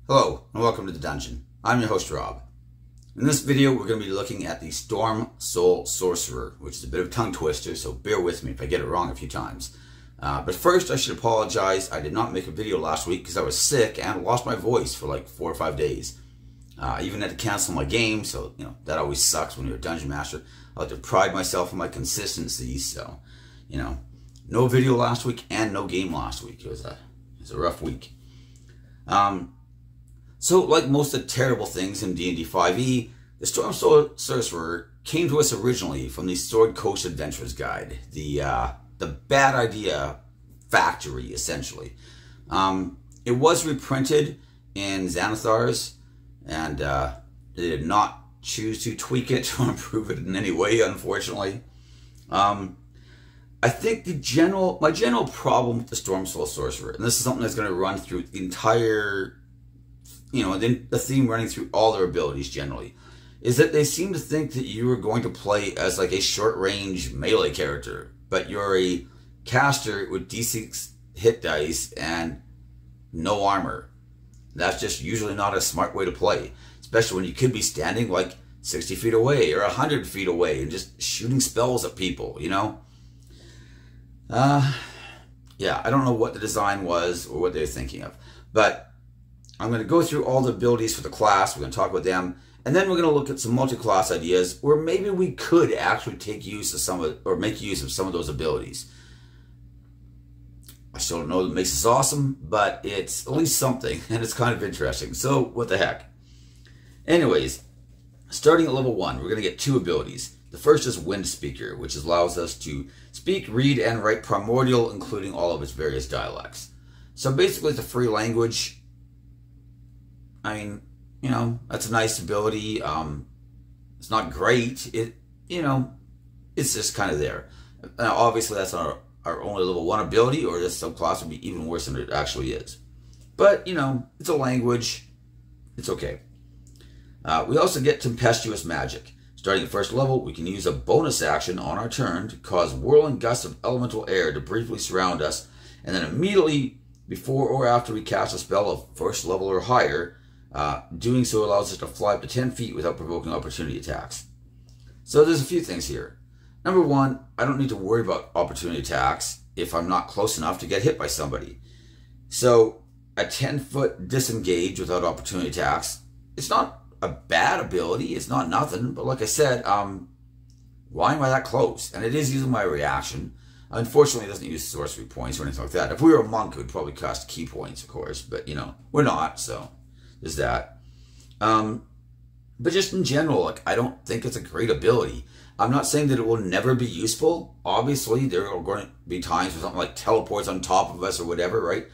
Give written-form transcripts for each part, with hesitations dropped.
Hello and welcome to the dungeon. I'm your host Rob. In this video we're going to be looking at the Storm Soul Sorcerer, which is a bit of a tongue twister, so bear with me if I get it wrong a few times. But first I should apologize. I did not make a video last week because I was sick and lost my voice for like 4 or 5 days. I even had to cancel my game, so that always sucks when you're a dungeon master. I like to pride myself on my consistency, so no video last week and no game last week. It was a rough week. So, like most of the terrible things in D&D 5e, the Storm Soul Sorcerer came to us originally from the Sword Coast Adventures Guide, the bad idea factory, essentially. It was reprinted in Xanathar's, and they did not choose to tweak it or improve it in any way, unfortunately. I think my general problem with the Storm Soul Sorcerer, and this is something that's going to run through the entire, the theme running through all their abilities generally, is that they seem to think that you are going to play as like a short-range melee character, but you're a caster with D6 hit dice and no armor. That's just usually not a smart way to play, especially when you could be standing like 60 feet away or 100 feet away and just shooting spells at people, Yeah, I don't know what the design was or what they were thinking of, but I'm going to go through all the abilities for the class. We're going to talk about them, and then we're going to look at some multi-class ideas where maybe we could actually make use of some of those abilities. I still don't know what makes this awesome, but it's at least something, and it's kind of interesting. So, what the heck? Anyways, starting at level 1, we're going to get 2 abilities. The first is Wind Speaker, which allows us to speak, read, and write Primordial, including all of its various dialects. So basically it's a free language. I mean, that's a nice ability. It's not great. It's just kind of there. Now, obviously that's our only level 1 ability, or this subclass would be even worse than it actually is. But, it's a language. It's okay. We also get Pestious Magic. Starting at first level, we can use a bonus action on our turn to cause whirling gusts of elemental air to briefly surround us, and then immediately before or after we cast a spell of first level or higher, doing so allows us to fly up to 10 feet without provoking opportunity attacks. So there's a few things here. Number 1, I don't need to worry about opportunity attacks if I'm not close enough to get hit by somebody. So a 10-foot disengage without opportunity attacks, it's not a bad ability, it's not nothing, but like I said, why am I that close? And it is using my reaction. Unfortunately, it doesn't use sorcery points or anything like that. If we were a monk, it would probably cost key points, of course, but we're not, so there's that. But just in general, I don't think it's a great ability. I'm not saying that it will never be useful. Obviously, there are going to be times where something like teleports on top of us or whatever, right?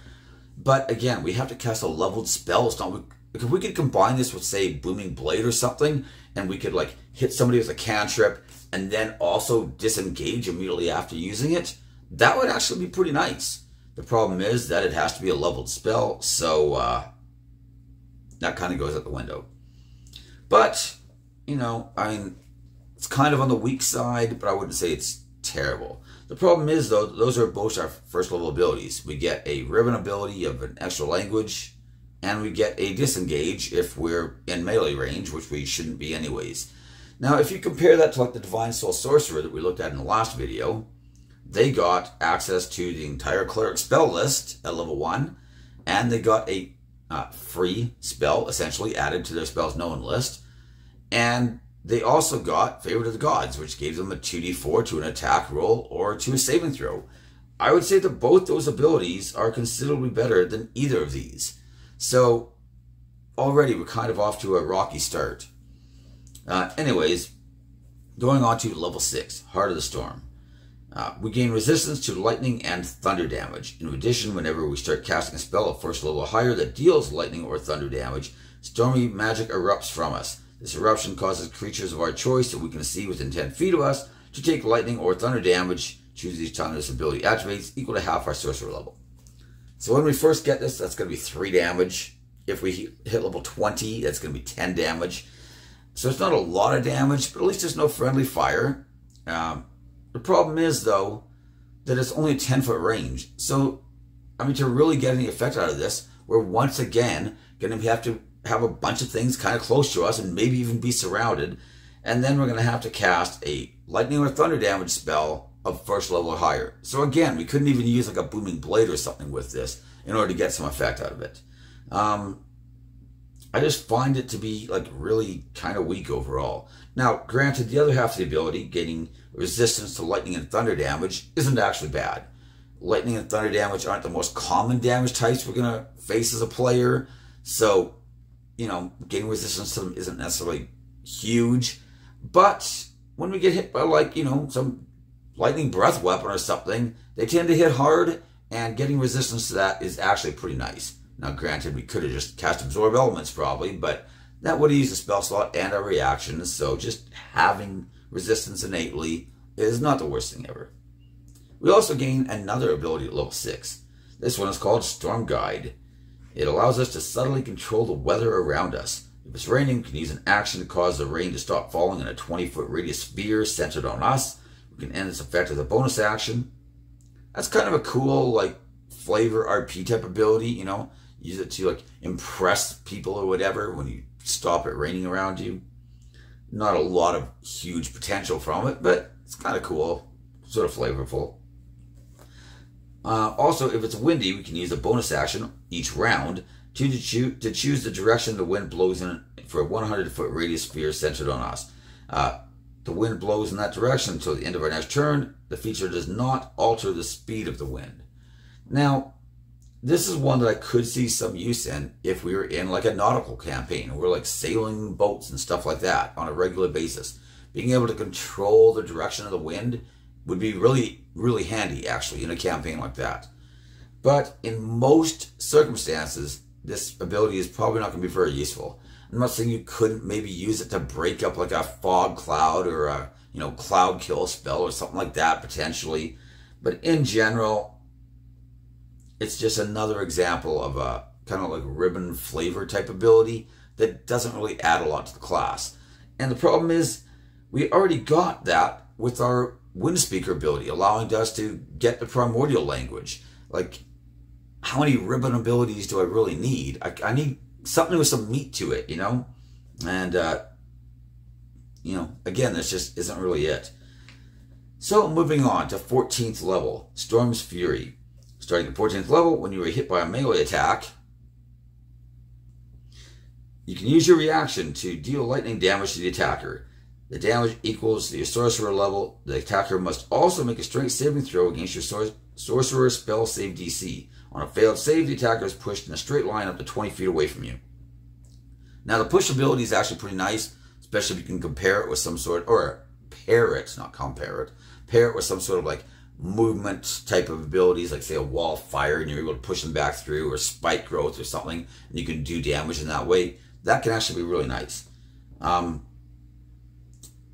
But again, we have to cast a leveled spell. It's not, if we could combine this with, say, Booming Blade or something, and we could hit somebody with a cantrip and then also disengage immediately after using it, that would actually be pretty nice. The problem is that it has to be a leveled spell, so that kind of goes out the window. But, it's kind of on the weak side, but I wouldn't say it's terrible. The problem is, though, those are both our first level abilities. We get a Ribbon ability of an extra language, and we get a disengage if we're in melee range, which we shouldn't be anyways. Now, if you compare that to the Divine Soul Sorcerer that we looked at in the last video, they got access to the entire Cleric spell list at level 1, and they got a free spell, essentially, added to their spells known list, and they also got Favorite of the Gods, which gave them a 2d4 to an attack roll or to a saving throw. I would say that both those abilities are considerably better than either of these. So, already we're kind of off to a rocky start. Anyways, going on to level 6, Heart of the Storm. We gain resistance to lightning and thunder damage. In addition, whenever we start casting a spell of first level or higher that deals lightning or thunder damage, stormy magic erupts from us. This eruption causes creatures of our choice that we can see within 10 feet of us to take lightning or thunder damage. Choose each time this ability activates, equal to half our sorcerer level. So when we first get this, that's going to be 3 damage. If we hit level 20, that's going to be 10 damage. So it's not a lot of damage, but at least there's no friendly fire. The problem is, though, that it's only a 10-foot range. So, to really get any effect out of this, we're once again going to have a bunch of things kind of close to us and maybe even be surrounded. And then we're going to have to cast a lightning or thunder damage spell of first level or higher. So again, we couldn't even use like a booming blade or something with this in order to get some effect out of it. I just find it to be like really kind of weak overall. Now, granted, the other half of the ability, getting resistance to lightning and thunder damage, isn't actually bad. Lightning and thunder damage aren't the most common damage types we're going to face as a player. So, you know, getting resistance to them isn't necessarily huge. But when we get hit by, like, you know, some lightning breath weapon or something, they tend to hit hard, and getting resistance to that is actually pretty nice. Now, granted, we could have just cast Absorb Elements probably, but that would have used a spell slot and our reactions, so just having resistance innately is not the worst thing ever. We also gain another ability at level 6. This one is called Storm Guide. It allows us to subtly control the weather around us. If it's raining, we can use an action to cause the rain to stop falling in a 20-foot radius sphere centered on us. We can end this effect with a bonus action. That's kind of a cool, like, flavor RP type ability, you know? Use it to, like, impress people or whatever when you stop it raining around you. Not a lot of huge potential from it, but it's kind of cool, sort of flavorful. Also, if it's windy, we can use a bonus action each round to choose the direction the wind blows in for a 100-foot radius sphere centered on us. The wind blows in that direction until the end of our next turn. The feature does not alter the speed of the wind. Now, this is one that I could see some use in if we were in like a nautical campaign, or we're like sailing boats and stuff like that on a regular basis. Being able to control the direction of the wind would be really, really handy actually in a campaign like that. But in most circumstances, this ability is probably not going to be very useful. I'm not saying you couldn't maybe use it to break up like a fog cloud or a, you know, cloud kill spell or something like that potentially. But in general, it's just another example of a kind of like ribbon flavor type ability that doesn't really add a lot to the class. And the problem is we already got that with our Wind Speaker ability, allowing us to get the primordial language. Like, how many ribbon abilities do I really need? I need something with some meat to it, you know? And, you know, again, this just isn't really it. So, moving on to 14th level, Storm's Fury. Starting at 14th level, when you are hit by a melee attack, you can use your reaction to deal lightning damage to the attacker. The damage equals your sorcerer level. The attacker must also make a strength saving throw against your sorcerer spell save DC. On a failed save, the attacker is pushed in a straight line up to 20 feet away from you. Now, the push ability is actually pretty nice, especially if you can compare it with some sort, or pair it, not compare it, pair it with some sort of like movement type of abilities, like say a wall of fire and you're able to push them back through, or spike growth or something, and you can do damage in that way. That can actually be really nice.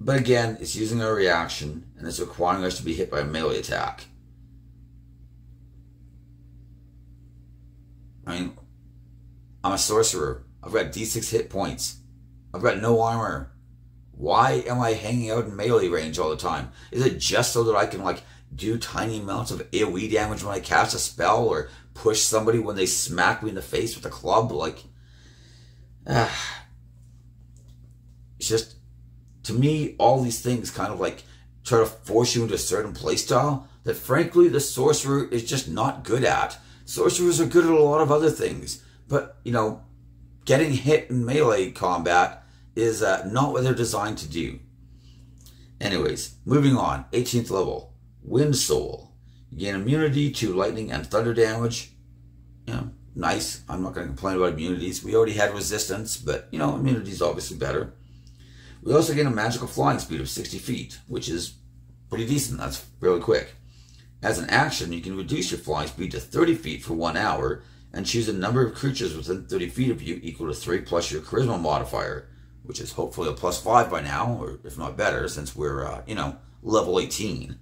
But again, it's using our reaction, and it's requiring us to be hit by a melee attack. I mean, I'm a sorcerer. I've got D6 hit points. I've got no armor. Why am I hanging out in melee range all the time? Is it just so that I can, like, do tiny amounts of AoE damage when I cast a spell, or push somebody when they smack me in the face with a club? Like, it's just, to me, all these things kind of like try to force you into a certain playstyle that frankly the sorcerer is just not good at. Sorcerers are good at a lot of other things, but, you know, getting hit in melee combat is not what they're designed to do. Anyways, moving on, 18th level, Wind Soul. You gain immunity to lightning and thunder damage. Yeah, nice. I'm not going to complain about immunities. We already had resistance, but, you know, immunity is obviously better. We also gain a magical flying speed of 60 feet, which is pretty decent. That's really quick. As an action, you can reduce your flying speed to 30 feet for 1 hour and choose a number of creatures within 30 feet of you equal to 3 plus your charisma modifier, which is hopefully a +5 by now, or if not better, since we're, you know, level 18.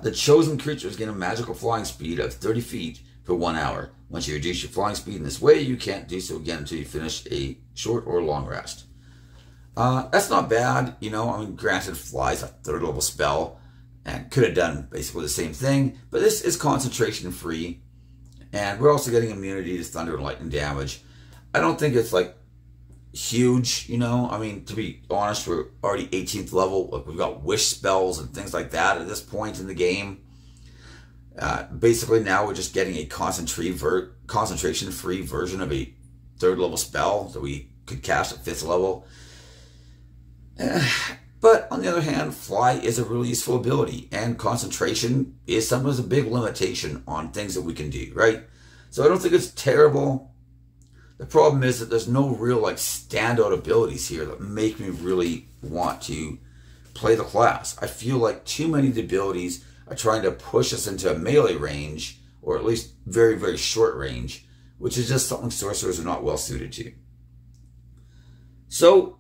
The chosen creatures gain a magical flying speed of 30 feet for 1 hour. Once you reduce your flying speed in this way, you can't do so again until you finish a short or long rest. That's not bad, you know. I mean, granted, fly's a 3rd level spell and could have done basically the same thing, but this is concentration free, And we're also getting immunity to thunder and lightning damage. I don't think it's like huge, you know. I mean, to be honest, we're already 18th level. Like, we've got wish spells and things like that at this point in the game. Basically, now we're just getting a concentration-free version of a 3rd level spell that we could cast at 5th level. But on the other hand, fly is a really useful ability, and concentration is sometimes a big limitation on things that we can do, right? So I don't think it's terrible. The problem is that there's no real like standout abilities here that make me really want to play the class. I feel like too many of the abilities are trying to push us into a melee range, or at least very, very short range, which is just something sorcerers are not well suited to. So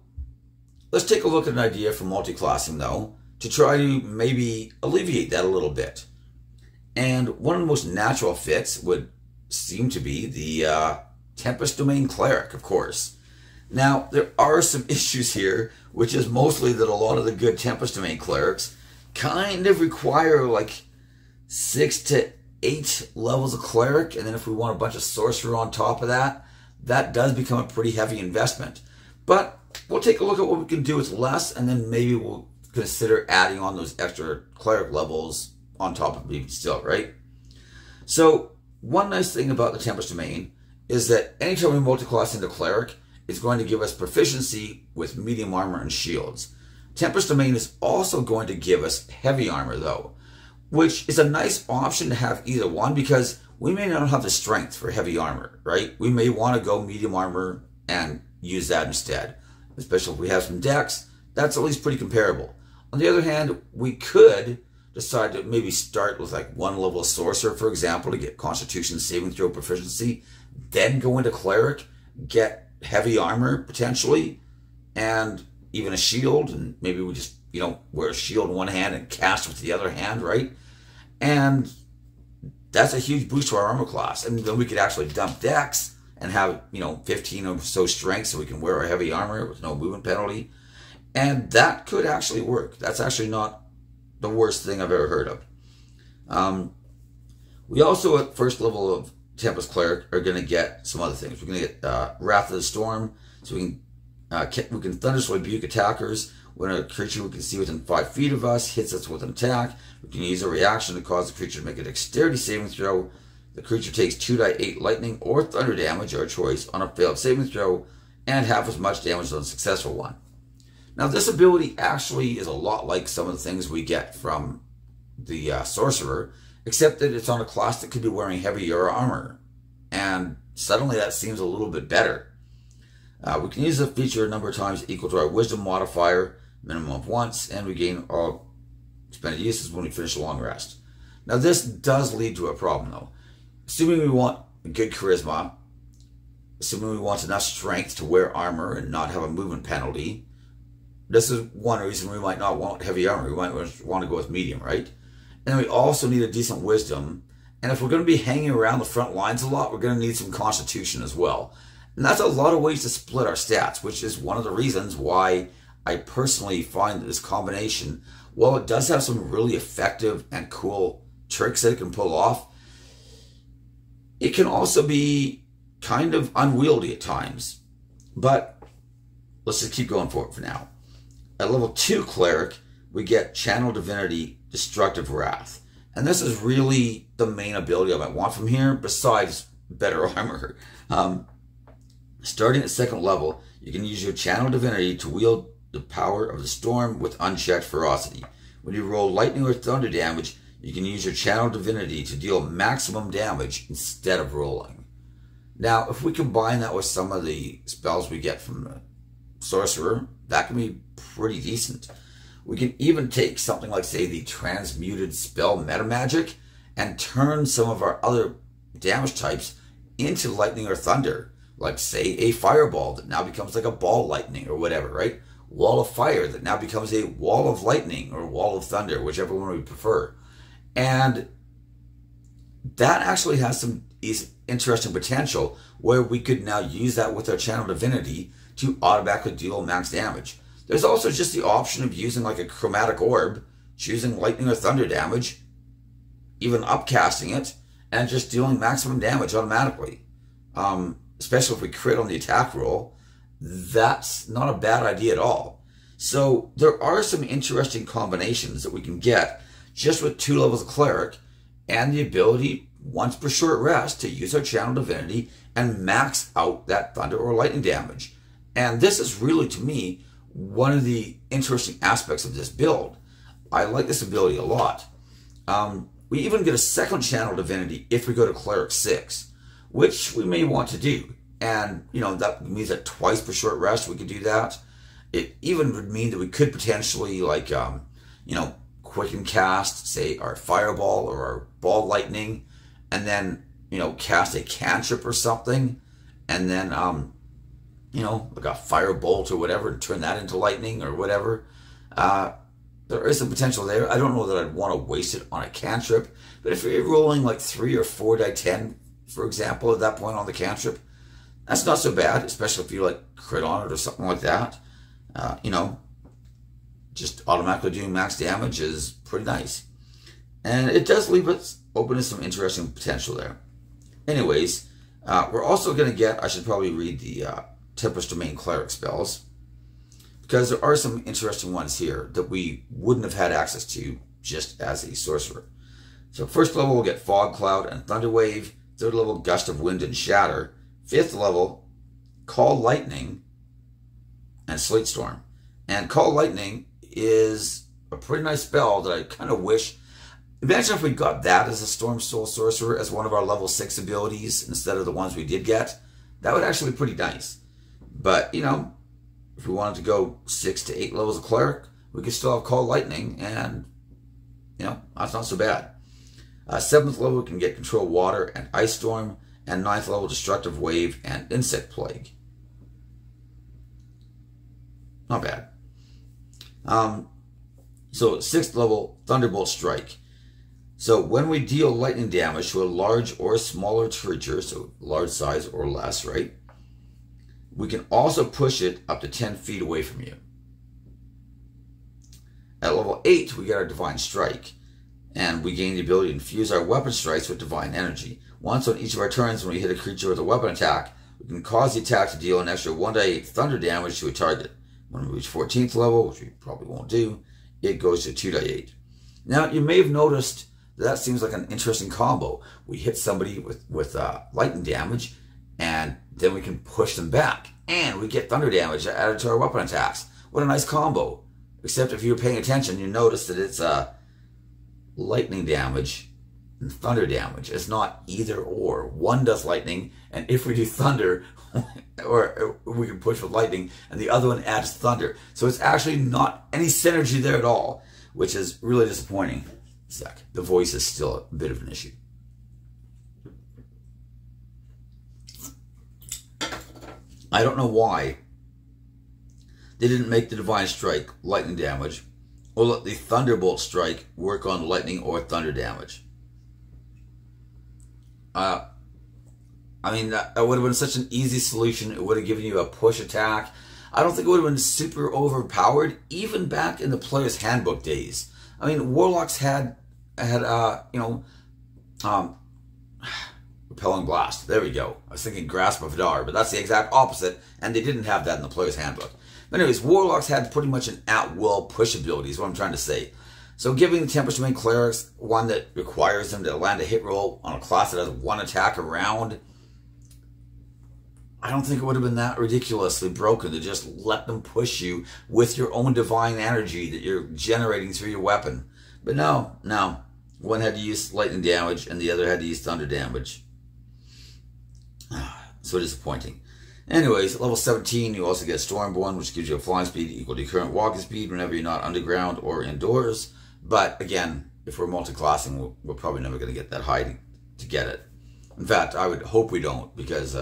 let's take a look at an idea for multi-classing, though, to try to maybe alleviate that a little bit. And one of the most natural fits would seem to be the Tempest Domain Cleric, of course. Now, there are some issues here, which is mostly that a lot of the good Tempest Domain Clerics kind of require like 6 to 8 levels of Cleric, and then if we want a bunch of Sorcerer on top of that, that does become a pretty heavy investment. But we'll take a look at what we can do with less, and then maybe we'll consider adding on those extra Cleric levels on top of it still, right? So one nice thing about the Tempest Domain is that anytime we multi-class into Cleric, it's going to give us proficiency with medium armor and shields. Tempest Domain is also going to give us heavy armor, though, which is a nice option to have either one, because we may not have the strength for heavy armor, right? We may want to go medium armor and use that instead, especially if we have some decks. That's at least pretty comparable. On the other hand, we could decide to maybe start with like 1 level of Sorcerer, for example, to get Constitution saving throw proficiency, then go into Cleric, get heavy armor potentially, and even a shield, and maybe we just, you know, wear a shield in one hand and cast with the other hand, right? And that's a huge boost to our armor class. And then we could actually dump decks and have, you know, 15 or so strength so we can wear our heavy armor with no movement penalty. And that could actually work. That's actually not the worst thing I've ever heard of. We also, at 1st level of Tempest Cleric, are going to get some other things. We're going to get Wrath of the Storm, so we can thunderously rebuke attackers when a creature we can see within 5 feet of us hits us with an attack. We can use a reaction to cause the creature to make a dexterity saving throw. The creature takes 2d8 lightning or thunder damage, our choice, on a failed saving throw, and half as much damage on a successful one. Now, this ability actually is a lot like some of the things we get from the Sorcerer, except that it's on a class that could be wearing heavier armor, and suddenly that seems a little bit better. We can use the feature a number of times equal to our Wisdom modifier, minimum of once, and we gain all expended uses when we finish a long rest. Now, this does lead to a problem, though. Assuming we want good charisma, assuming we want enough strength to wear armor and not have a movement penalty, this is one reason we might not want heavy armor. We might want to go with medium, right? And then we also need a decent wisdom. And if we're going to be hanging around the front lines a lot, we're going to need some constitution as well. And that's a lot of ways to split our stats, which is one of the reasons why I personally find that this combination, while it does have some really effective and cool tricks that it can pull off, it can also be kind of unwieldy at times. But let's just keep going for it for now. At level 2 Cleric, we get Channel Divinity Destructive Wrath. And this is really the main ability I might want from here, besides better armor. Starting at 2nd level, you can use your Channel Divinity to wield the power of the storm with unchecked ferocity. When you roll lightning or thunder damage, you can use your Channel Divinity to deal maximum damage instead of rolling. Now, if we combine that with some of the spells we get from the Sorcerer, that can be pretty decent. We can even take something like, say, the Transmute Dispel Metamagic and turn some of our other damage types into lightning or thunder. Like, say, a fireball that now becomes like a ball lightning or whatever, right? Wall of fire that now becomes a wall of lightning or wall of thunder, whichever one we prefer. And that actually has some interesting potential where we could now use that with our Channel Divinity to automatically deal max damage. There's also just the option of using like a chromatic orb, choosing lightning or thunder damage, even upcasting it, and just dealing maximum damage automatically. Especially if we crit on the attack roll, that's not a bad idea at all. So there are some interesting combinations that we can get just with 2 levels of Cleric and the ability, once per short rest, to use our Channel Divinity and max out that thunder or lightning damage. And this is really, to me, one of the interesting aspects of this build. I like this ability a lot. We even get a second Channel Divinity if we go to Cleric 6, which we may want to do. And, you know, that means that twice per short rest we could do that. It even would mean that we could potentially, like, you know, quicken cast, say, our Fireball or our Ball Lightning, and then, you know, cast a cantrip or something, and then, you know, like a Firebolt or whatever, and turn that into lightning or whatever. There is some potential there. I don't know that I'd want to waste it on a cantrip, but if you're rolling like 3 or 4 die 10, for example, at that point on the cantrip, that's not so bad, especially if you like crit on it or something like that. You know, just automatically doing max damage is pretty nice. And it does leave us open to some interesting potential there. Anyways, we're also going to get, I should probably read the Tempest Domain Cleric spells, because there are some interesting ones here that we wouldn't have had access to just as a sorcerer. So first level we'll get Fog Cloud and Thunder Wave, 3rd level Gust of Wind and Shatter, 5th level Call Lightning and Slate Storm. And Call Lightning is a pretty nice spell that I kind of wish, imagine if we got that as a Storm Soul Sorcerer as one of our level 6 abilities instead of the ones we did get. That would actually be pretty nice. But, you know, if we wanted to go 6 to 8 levels of Cleric, we could still have Call Lightning, and, you know, that's not so bad. 7th level, we can get Control Water and Ice Storm, and 9th level, Destructive Wave and Insect Plague. Not bad. So 6th level, Thunderbolt Strike. So when we deal lightning damage to a large or smaller creature, so large size or less, right? We can also push it up to 10 feet away from you. At level 8, we get our Divine Strike, and we gain the ability to infuse our weapon strikes with Divine Energy. Once on each of our turns, when we hit a creature with a weapon attack, we can cause the attack to deal an extra 1d8 thunder damage to a target. When we reach 14th level, which we probably won't do, it goes to 2d8. Now, you may have noticed that seems like an interesting combo. We hit somebody with lightning damage, and then we can push them back, and we get thunder damage added to our weapon attacks. What a nice combo. Except if you're paying attention, you notice that it's lightning damage and thunder damage. It's not either or. One does lightning, and if we do thunder, or we can push with lightning, and the other one adds thunder. So it's actually not any synergy there at all, which is really disappointing. Sec. The voice is still a bit of an issue. I don't know why they didn't make the Divine Strike lightning damage, or let the Thunderbolt Strike work on lightning or thunder damage. I mean, that would have been such an easy solution. It would have given you a push attack. I don't think it would have been super overpowered, even back in the Player's Handbook days. I mean, Warlocks had you know, Repelling Blast. There we go. I was thinking Grasp of Dar, but that's the exact opposite, and they didn't have that in the Player's Handbook. But anyways, Warlocks had pretty much an at-will push ability, is what I'm trying to say. So giving the Tempest Domain Clerics one that requires them to land a hit roll on a class that has one attack a round, I don't think it would have been that ridiculously broken to just let them push you with your own divine energy that you're generating through your weapon. But no. One had to use lightning damage and the other had to use thunder damage. So disappointing. Anyways, at level 17, you also get Stormborn, which gives you a flying speed equal to current walking speed whenever you're not underground or indoors. But again, if we're multi-classing, we're probably never going to get that high to get it. In fact, I would hope we don't, because,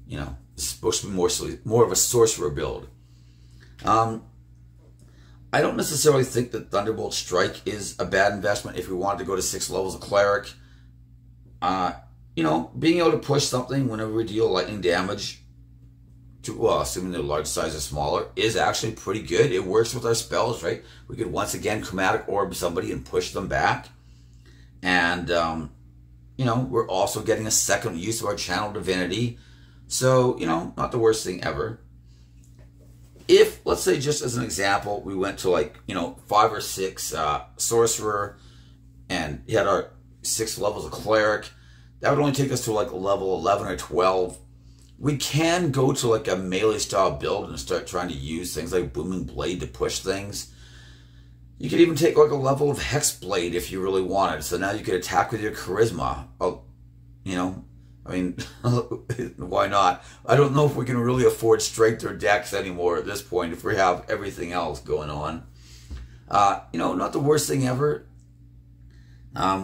you know, it's supposed to be more of a sorcerer build. I don't necessarily think that Thunderbolt Strike is a bad investment if we wanted to go to 6 levels of Cleric. You know, being able to push something whenever we deal lightning damage, to, well, assuming they're large size or smaller, is actually pretty good. It works with our spells, right? We could once again Chromatic Orb somebody and push them back. And, you we're also getting a second use of our channel Divinity. So, not the worst thing ever. If, let's say, just as an example, we went to like, 5 or 6 Sorcerer and had our 6 levels of Cleric, that would only take us to like level 11 or 12. We can go to like a melee style build and start trying to use things like Booming Blade to push things. You could even take like a level of Hexblade if you really wanted. So now you could attack with your Charisma. Oh, I mean, why not? I don't know if we can really afford Strength or Dex anymore at this point if we have everything else going on. Not the worst thing ever.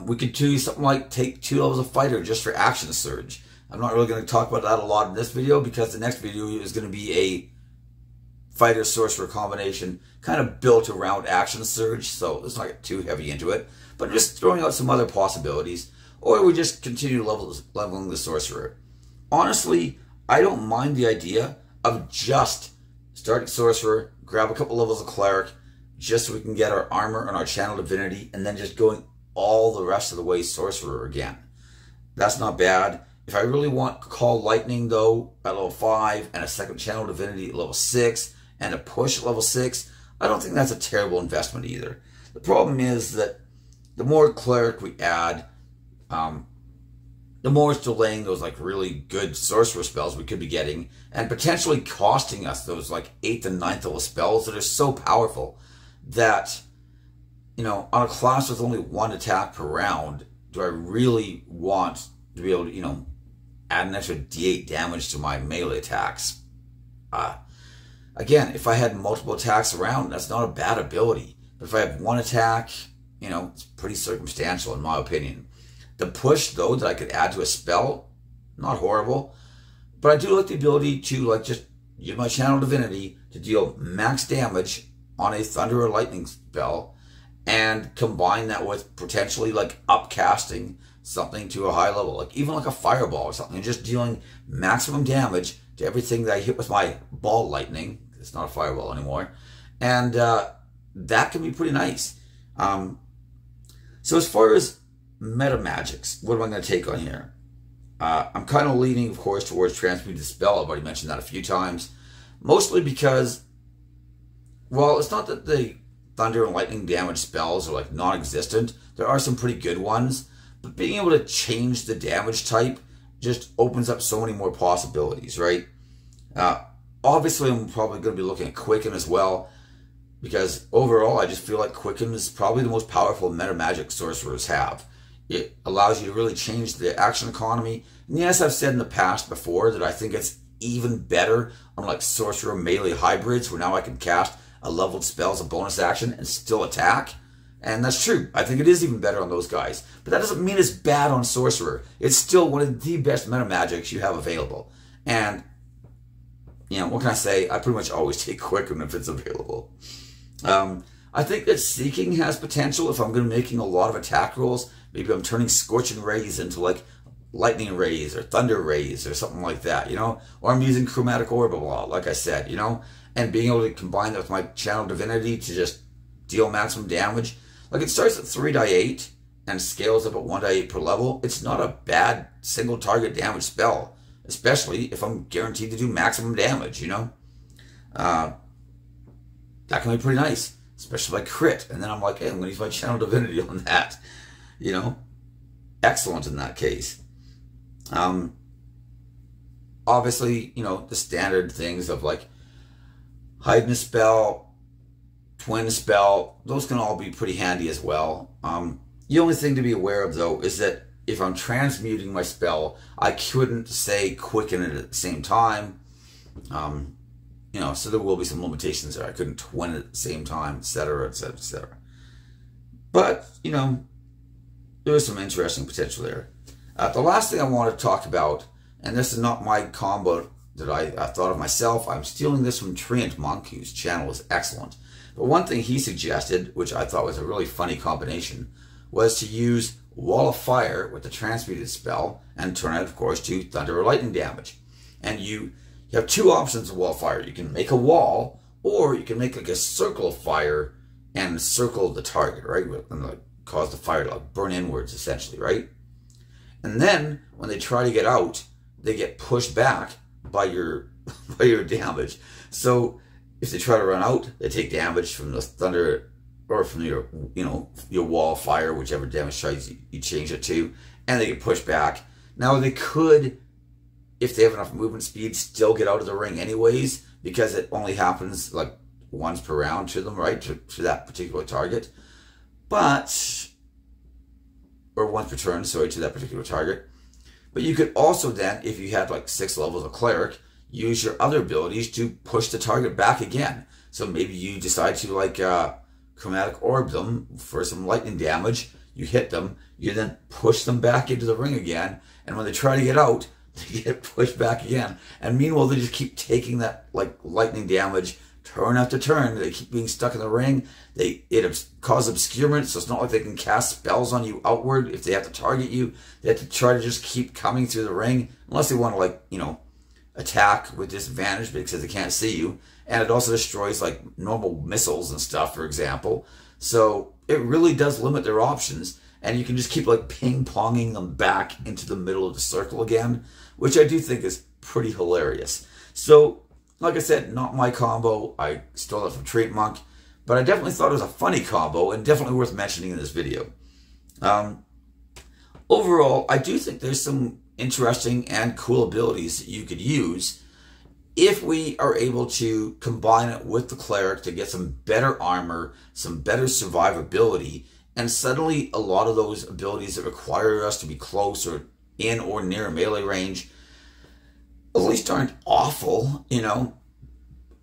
We could do something like take 2 levels of Fighter just for Action Surge. I'm not really going to talk about that a lot in this video because the next video is going to be a Fighter Sorcerer combination kind of built around Action Surge, so let's not get too heavy into it. But just throwing out some other possibilities. Or we just continue leveling the Sorcerer. Honestly, I don't mind the idea of just starting Sorcerer, grab a couple levels of Cleric, just so we can get our armor and our channel Divinity, and then just going all the rest of the way Sorcerer again. That's not bad. If I really want Call Lightning, though, at level 5, and a second channel Divinity at level 6, and a push at level 6, I don't think that's a terrible investment either. The problem is that the more Cleric we add, the more it's delaying those like really good Sorcerer spells we could be getting, and potentially costing us those like 8th and 9th level spells that are so powerful that, on a class with only 1 attack per round, do I really want to be able to, add an extra D8 damage to my melee attacks? Again, if I had multiple attacks around, that's not a bad ability. But if I have 1 attack, it's pretty circumstantial in my opinion. The push, though, that I could add to a spell, not horrible. But I do like the ability to like just use my channel Divinity to deal max damage on a Thunder or Lightning spell, and combine that with potentially like upcasting something to a high level, like even like a Fireball or something, and just dealing maximum damage to everything that I hit with my Ball Lightning. It's not a Fireball anymore. And that can be pretty nice. So as far as Metamagics, what am I going to take on here? I'm kind of leaning, of course, towards Transmute Dispel. I've already mentioned that a few times. Mostly because, well, it's not that the Thunder and Lightning damage spells are like non-existent. There are some pretty good ones. But being able to change the damage type just opens up so many more possibilities, right? Obviously, I'm probably going to be looking at Quicken as well, because overall, I just feel like Quicken is probably the most powerful Metamagic sorcerers have. It allows you to really change the action economy. And yes, I've said in the past before that I think it's even better on like Sorcerer Melee hybrids, where now I can cast a leveled spell as a bonus action and still attack. And that's true. I think it is even better on those guys. But that doesn't mean it's bad on Sorcerer. It's still one of the best Metamagics you have available. And, what can I say? I pretty much always take Quicken if it's available. I think that Seeking has potential if I'm going to be making a lot of attack rolls. Maybe I'm turning Scorching Rays into like Lightning Rays or Thunder Rays or something like that, Or I'm using Chromatic Orb a lot, like I said, And being able to combine that with my channel Divinity to just deal maximum damage. Like, it starts at 3/8 and scales up at 1/8 per level. It's not a bad single target damage spell, especially if I'm guaranteed to do maximum damage, That can be pretty nice, especially if I crit. And then I'm like, hey, I'm going to use my channel Divinity on that, Excellent in that case. Obviously, the standard things of like Hide Spell, Twin Spell, those can all be pretty handy as well. The only thing to be aware of, though, is that if I'm transmuting my spell, I couldn't say Quicken it at the same time. So there will be some limitations there. I couldn't twin it at the same time, etc., etc., etc. But, there is some interesting potential there. The last thing I want to talk about, and this is not my combo that I thought of myself. I'm stealing this from Treant Monk, whose channel is excellent. But one thing he suggested, which I thought was a really funny combination, was to use Wall of Fire with the Transmuted spell and turn it, of course, to Thunder or Lightning damage. And you have 2 options of Wall of Fire. You can make a wall, or you can make like a circle of fire and circle the target, right? And like cause the fire to like burn inwards, essentially, right? And And then when they try to get out, they get pushed back by your by your damage. So if they try to run out, they take damage from the thunder or from your your wall of fire, whichever damage type you change it to, and they get pushed back. Now they could, if they have enough movement speed, still get out of the ring anyways, because it only happens like once per round to them, right, to that particular target. But, or once per turn, sorry, to that particular target. But you could also then, if you had like 6 levels of Cleric, use your other abilities to push the target back again. So maybe you decide to like chromatic orb them for some lightning damage. You hit them, you then push them back into the ring again, and when they try to get out, they get pushed back again. And meanwhile, they just keep taking that like lightning damage turn after turn. They keep being stuck in the ring. It causes obscurement, so it's not like they can cast spells on you outward. If they have to target you, they have to try to just keep coming through the ring, unless they want to like, attack with disadvantage because they can't see you. And it also destroys like normal missiles and stuff, for example. So it really does limit their options, and you can just keep like ping-ponging them back into the middle of the circle again, which I do think is pretty hilarious. So, like I said, not my combo. I stole it from Trait Monk, but I definitely thought it was a funny combo and definitely worth mentioning in this video. Overall, I do think there's some interesting and cool abilities that you could use if we are able to combine it with the Cleric to get some better armor, some better survivability, and suddenly a lot of those abilities that require us to be close or in or near melee range at least aren't awful,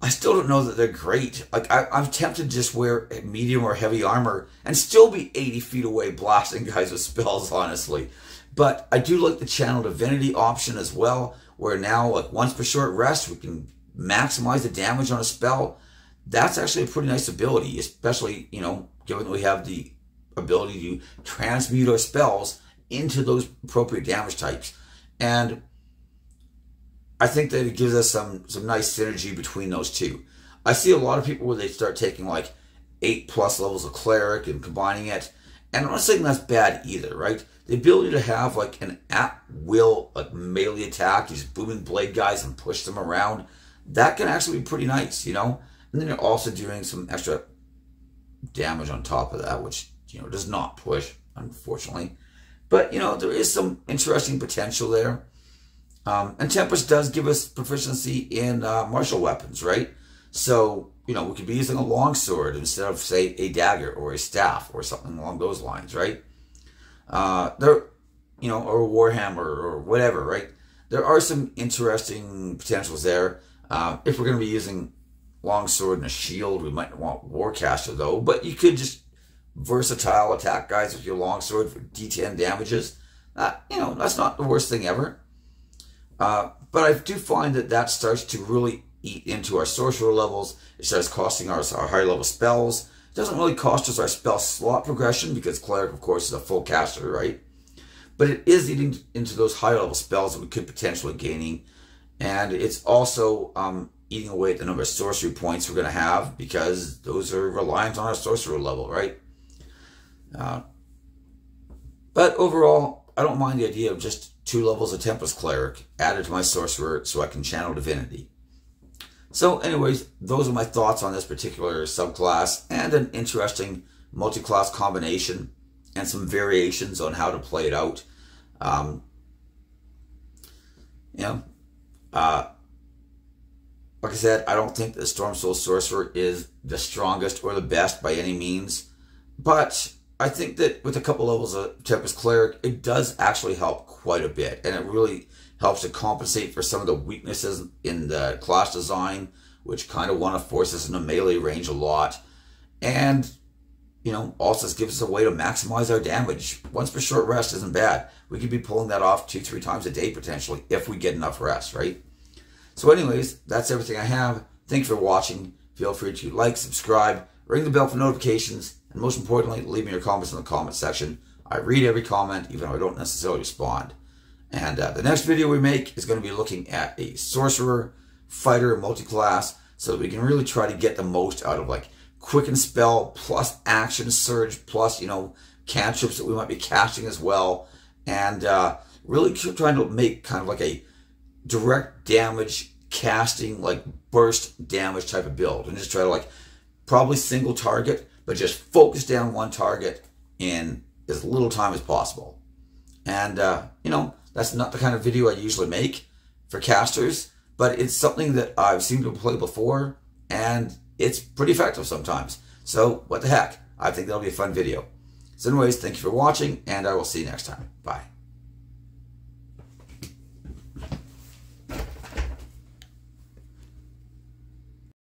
I still don't know that they're great. Like, I'm tempted to just wear medium or heavy armor and still be 80 feet away blasting guys with spells, honestly. But I do like the Channel Divinity option as well, where now, like, once per short rest, we can maximize the damage on a spell. That's actually a pretty nice ability, especially, given that we have the ability to transmute our spells into those appropriate damage types. And I think that it gives us some nice synergy between those two. I see a lot of people where they start taking like 8+ levels of Cleric and combining it. And I'm not saying that's bad either, right? The ability to have like an at-will like melee attack, these booming blade guys, and push them around, that can actually be pretty nice, And then you're also doing some extra damage on top of that, which, does not push, unfortunately. But, there is some interesting potential there. And Tempest does give us proficiency in martial weapons, right? So, we could be using a longsword instead of, say, a dagger or a staff or something along those lines, right? Or a warhammer or whatever, right? There are some interesting potentials there. If we're going to be using longsword and a shield, we might want Warcaster, though. But you could just versatile attack guys with your longsword for D10 damages. That's not the worst thing ever. But I do find that starts to really eat into our sorcerer levels. It starts costing our higher level spells. It doesn't really cost us our spell slot progression because Cleric, of course, is a full caster, right? But it is eating into those higher level spells that we could potentially gaining. And it's also eating away at the number of sorcery points we're going to have because those are reliant on our sorcerer level, right? But overall, I don't mind the idea of just 2 levels of Tempest Cleric added to my Sorcerer so I can channel Divinity. So anyways, those are my thoughts on this particular subclass and an interesting multi-class combination and some variations on how to play it out. Like I said, I don't think the Storm Soul Sorcerer is the strongest or the best by any means, but I think that with a couple levels of Tempest Cleric, it does actually help quite a bit, and it really helps to compensate for some of the weaknesses in the class design, which kind of want to force us into melee range a lot, and also gives us a way to maximize our damage. Once per short rest isn't bad. We could be pulling that off 2-3 times a day potentially if we get enough rest, right? So anyways, that's everything I have. Thanks for watching. Feel free to like, subscribe, ring the bell for notifications, and most importantly, leave me your comments in the comment section. I read every comment, even though I don't necessarily respond. And the next video we make is going to be looking at a sorcerer, fighter, multi-class, so that we can really try to get the most out of like quicken spell plus action surge plus cantrips that we might be casting as well, and really trying to make kind of like a direct damage casting, like burst damage type of build, and just try to like probably single target, but just focus down one target in as little time as possible. And you know, that's not the kind of video I usually make for casters, but it's something that I've seen people play before, and it's pretty effective sometimes. So what the heck, I think that'll be a fun video. So anyways, thank you for watching, and I will see you next time. Bye.